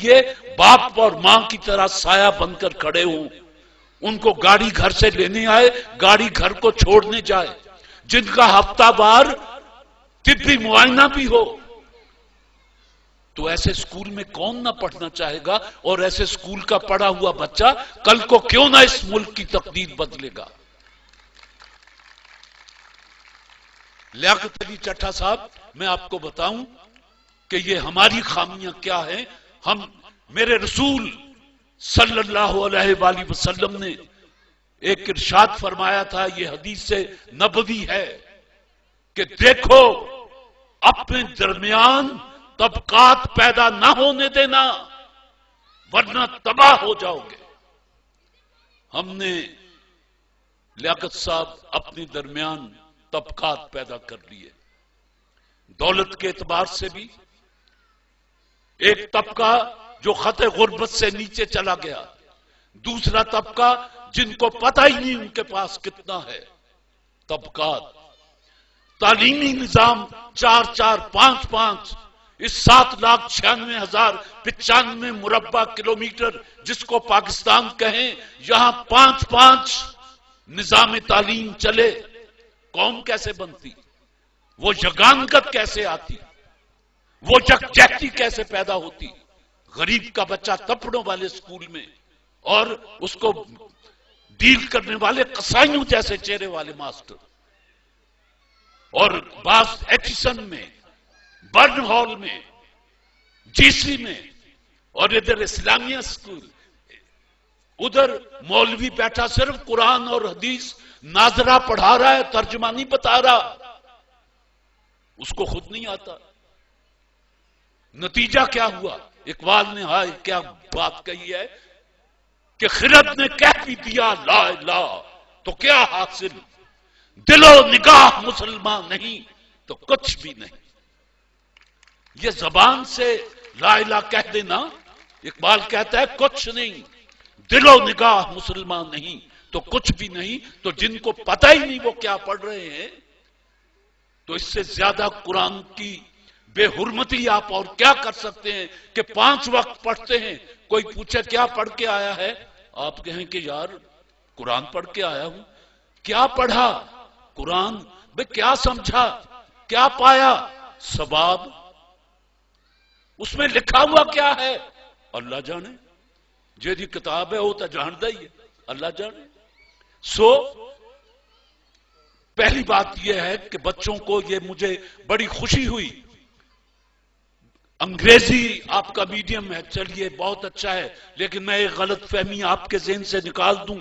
لیے باپ اور ماں کی طرح سایہ بن کر کھڑے ہوں، ان کو گاڑی گھر سے لینے آئے، گاڑی گھر کو چھوڑنے جائے، جن کا ہفتہ وار طبی معائنہ بھی ہو۔ تو ایسے اسکول میں کون نہ پڑھنا چاہے گا؟ اور ایسے اسکول کا پڑھا ہوا بچہ کل کو کیوں نہ اس ملک کی تقدیر بدلے گا؟ لیاقت علی چٹھا صاحب، میں آپ کو بتاؤں کہ یہ ہماری خامیاں کیا ہیں۔ میرے رسول صلی اللہ علیہ وآلہ وسلم نے ایک ارشاد فرمایا تھا، یہ حدیث نبوی ہے کہ دیکھو اپنے درمیان طبقات پیدا نہ ہونے دینا ورنہ تباہ ہو جاؤ گے۔ ہم نے لیاقت صاحب اپنے درمیان طبقات پیدا کر لیے، دولت کے اعتبار سے بھی ایک طبقہ جو خط غربت سے نیچے چلا گیا، دوسرا طبقہ جن کو پتہ ہی نہیں ان کے پاس کتنا ہے۔ طبقات، تعلیمی نظام 4-4-5-5، اس 7,96,095 مربع کلومیٹر جس کو پاکستان کہیں، یہاں 5-5 نظام تعلیم چلے، قوم کیسے بنتی؟ وہ یگانگت کیسے آتی؟ وہ یکجہتی کیسے پیدا ہوتی؟ غریب کا بچہ تپڑوں والے اسکول میں اور اس کو ڈیل کرنے والے قصائیوں جیسے چہرے والے ماسٹر، اور بعض ایچسن میں، برن ہال میں، جی سی میں، اور ادھر اسلامیہ اسکول، ادھر مولوی بیٹھا صرف قرآن اور حدیث ناظرہ پڑھا رہا ہے، ترجمہ نہیں بتا رہا، اس کو خود نہیں آتا۔ نتیجہ کیا ہوا؟ اقبال نے ہائے کیا بات کہی ہے کہ خرد نے کہہ بھی دیا لا الہ تو کیا حاصل، دل و نگاہ مسلمان نہیں تو کچھ بھی نہیں۔ یہ زبان سے لا الہ کہہ دینا، اقبال کہتا ہے کچھ نہیں، دل و نگاہ مسلمان نہیں تو کچھ بھی نہیں۔ تو جن کو پتہ ہی نہیں وہ کیا پڑھ رہے ہیں، تو اس سے زیادہ قرآن کی بے حرمتی آپ اور کیا کر سکتے ہیں کہ 5 وقت پڑھتے ہیں، کوئی پوچھے کیا پڑھ کے آیا ہے، آپ کہیں کہ یار قرآن پڑھ کے آیا ہوں۔ کیا پڑھا؟ قرآن۔ بھئی کیا سمجھا؟ کیا پایا؟ ثواب۔ اس میں لکھا ہوا کیا ہے؟ اللہ جانے، جیدی کتاب ہے وہ تو جانتا ہی ہے، اللہ جانے۔ پہلی بات یہ ہے کہ بچوں کو، یہ مجھے بڑی خوشی ہوئی، انگریزی آپ کا میڈیم ہے، چلیے بہت اچھا ہے، لیکن میں ایک غلط فہمی آپ کے ذہن سے نکال دوں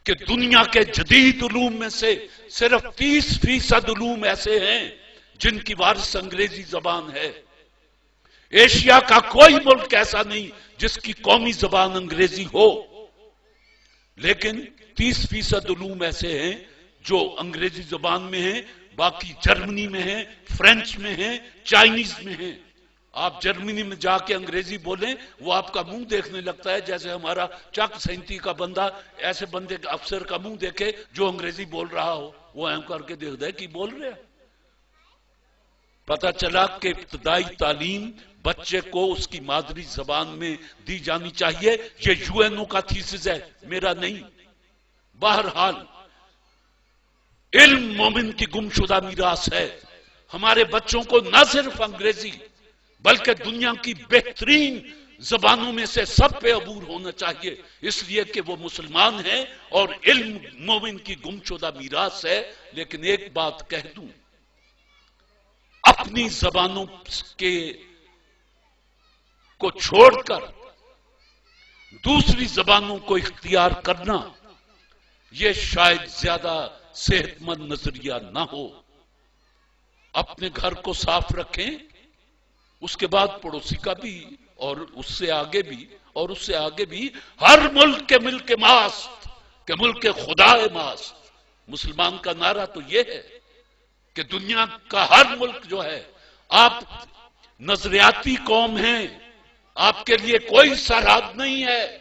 کہ دنیا کے جدید علوم میں سے صرف 30% علوم ایسے ہیں جن کی وارث انگریزی زبان ہے۔ ایشیا کا کوئی ملک ایسا نہیں جس کی قومی زبان انگریزی ہو، لیکن 30% علوم ایسے ہیں جو انگریزی زبان میں ہیں، باقی جرمنی میں ہیں، فرینچ میں ہیں، چائنیز میں ہیں۔ آپ جرمنی میں جا کے انگریزی بولیں، وہ آپ کا منہ دیکھنے لگتا ہے جیسے ہمارا چک سینتی کا بندہ ایسے بندے افسر کا منہ دیکھے جو انگریزی بول رہا ہو، وہ ایم کر کے دیکھتا ہے کہ بول رہے ہیں۔ پتہ چلا کہ ابتدائی تعلیم بچے کو اس کی مادری زبان میں دی جانی چاہیے۔ یہ یو این او کا تھیسس ہے، میرا نہیں۔ بہرحال علم مومن کی گمشدہ میراث ہے۔ ہمارے بچوں کو نہ صرف انگریزی بلکہ دنیا کی بہترین زبانوں میں سے سب پہ عبور ہونا چاہیے، اس لیے کہ وہ مسلمان ہیں اور علم مومن کی گمشدہ میراث ہے۔ لیکن ایک بات کہہ دوں، اپنی زبانوں کو چھوڑ کر دوسری زبانوں کو اختیار کرنا یہ شاید زیادہ صحت مند نظریہ نہ ہو۔ اپنے گھر کو صاف رکھیں، اس کے بعد پڑوسی کا بھی، اور اس سے آگے بھی، اور اس سے آگے بھی۔ ہر ملک کے ملک ماست کہ ملک خدا ماست۔ مسلمان کا نعرہ تو یہ ہے کہ دنیا کا ہر ملک جو ہے، آپ نظریاتی قوم ہیں، آپ کے لیے کوئی سرحد نہیں ہے۔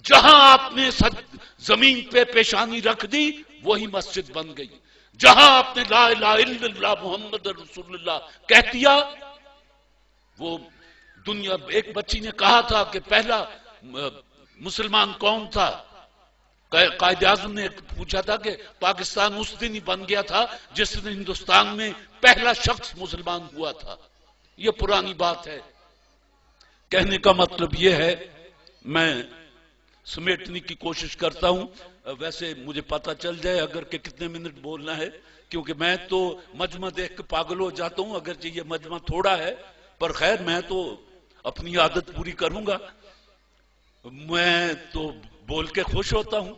جہاں آپ نے زمین پہ پیشانی رکھ دی وہی مسجد بن گئی، جہاں آپ نے لا الہ الا اللہ محمد رسول اللہ کہہ دیا وہ دنیا ایک بچی نے کہا تھا کہ پہلا مسلمان کون تھا؟ قائد اعظم نے پوچھا تھا کہ پاکستان اس دن ہی بن گیا تھا جس دن ہندوستان میں پہلا شخص مسلمان ہوا تھا. یہ پرانی بات ہے. کہنے کا مطلب یہ ہے، میں سمیٹنے کی کوشش کرتا ہوں، ویسے مجھے پتہ چل جائے اگر کہ کتنے منٹ بولنا ہے، کیونکہ میں تو مجمع دیکھ کے پاگل ہو جاتا ہوں، اگرچہ یہ مجمع تھوڑا ہے پر خیر میں تو اپنی عادت پوری کروں گا. میں تو بول کے خوش ہوتا ہوں،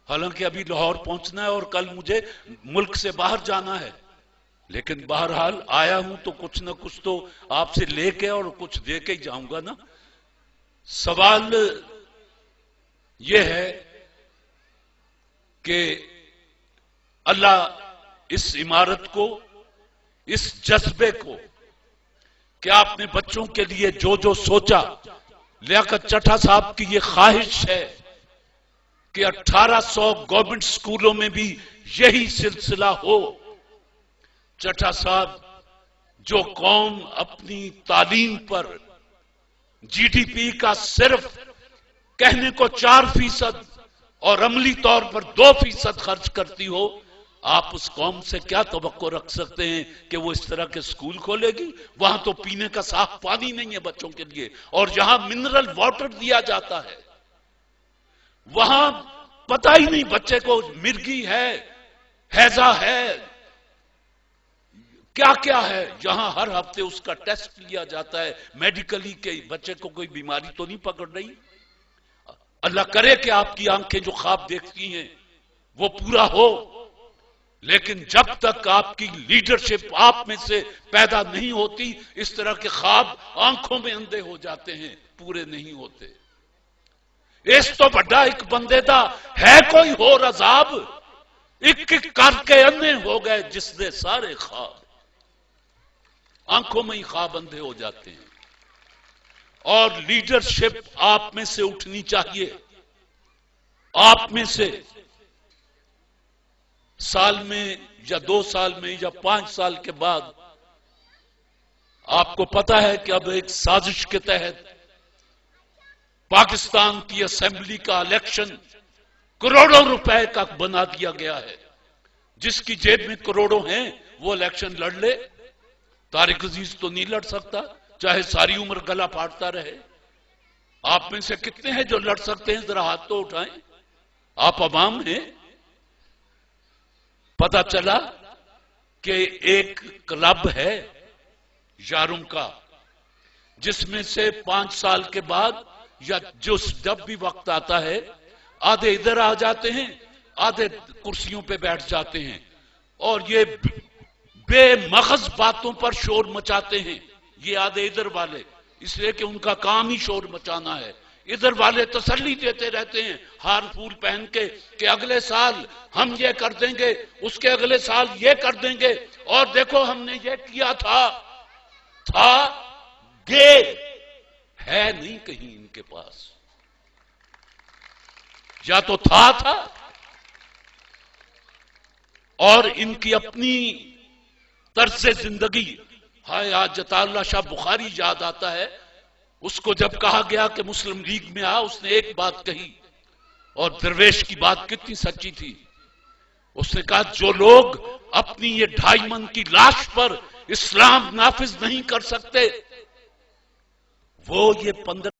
حالانکہ ابھی لاہور پہنچنا ہے اور کل مجھے ملک سے باہر جانا ہے، لیکن بہرحال آیا ہوں تو کچھ نہ کچھ تو آپ سے لے کے اور کچھ دے کے ہی جاؤں گا نا. سوال یہ ہے کہ اللہ اس عمارت کو، اس جذبے کو کہ آپ نے بچوں کے لیے جو جو سوچا، لیاقت چٹھا صاحب کی یہ خواہش ہے کہ 1800 گورنمنٹ سکولوں میں بھی یہی سلسلہ ہو. چٹھا صاحب، جو قوم اپنی تعلیم پر جی ڈی پی کا صرف کہنے کو 4% اور عملی طور پر 2% خرچ کرتی ہو، آپ اس قوم سے کیا توقع رکھ سکتے ہیں کہ وہ اس طرح کے سکول کھولے گی؟ وہاں تو پینے کا صاف پانی نہیں ہے بچوں کے لیے، اور جہاں منرل واٹر دیا جاتا ہے وہاں پتہ ہی نہیں بچے کو مرگی ہے، ہیضہ ہے، کیا کیا ہے. جہاں ہر ہفتے اس کا ٹیسٹ لیا جاتا ہے میڈیکلی کہ بچے کو کوئی بیماری تو نہیں پکڑ رہی. اللہ کرے کہ آپ کی آنکھیں جو خواب دیکھتی ہیں وہ پورا ہو، لیکن جب تک آپ کی لیڈرشپ آپ میں سے پیدا نہیں ہوتی، اس طرح کے خواب آنکھوں میں اندھے ہو جاتے ہیں، پورے نہیں ہوتے. اس تو بڑا ایک بندے دا ہے کوئی ہو عذاب، ایک ایک کر کے اندھے ہو گئے جس نے سارے خواب، آنکھوں میں ہی خواب اندھے ہو جاتے ہیں. اور لیڈرشپ آپ میں سے اٹھنی چاہیے. آپ میں سے سال میں یا 2 سال میں یا 5 سال کے بعد آپ کو پتا ہے کہ اب ایک سازش کے تحت پاکستان کی اسمبلی کا الیکشن کروڑوں روپے کا بنا دیا گیا ہے. جس کی جیب میں کروڑوں ہیں وہ الیکشن لڑ لے. طارق عزیز تو نہیں لڑ سکتا، چاہے ساری عمر گلا پھاڑتا رہے. آپ میں سے کتنے ہیں جو لڑ سکتے ہیں؟ ذرا ہاتھ تو اٹھائیں. آپ عوام ہیں. پتا چلا کہ ایک کلب ہے یاروں کا، جس میں سے 5 سال کے بعد یا جب بھی وقت آتا ہے آدھے ادھر آ جاتے ہیں، آدھے کرسیوں پہ بیٹھ جاتے ہیں اور یہ بے مغز باتوں پر شور مچاتے ہیں. یہ آدھے ادھر والے، اس لیے کہ ان کا کام ہی شور مچانا ہے. ادھر والے تسلی دیتے رہتے ہیں ہار پھول پہن کے کہ اگلے سال ہم یہ کر دیں گے، اس کے اگلے سال یہ کر دیں گے، اور دیکھو ہم نے یہ کیا تھا گے ہے نہیں کہیں ان کے پاس. یا تو تھا اور ان کی اپنی طرز زندگی. ہائے آج جتا اللہ شاہ بخاری یاد آتا ہے. اس کو جب کہا گیا کہ مسلم لیگ میں آ، اس نے ایک بات کہی، اور درویش کی بات کتنی سچی تھی. اس نے کہا جو لوگ اپنی یہ 2.5 من کی لاش پر اسلام نافذ نہیں کر سکتے، وہ یہ 15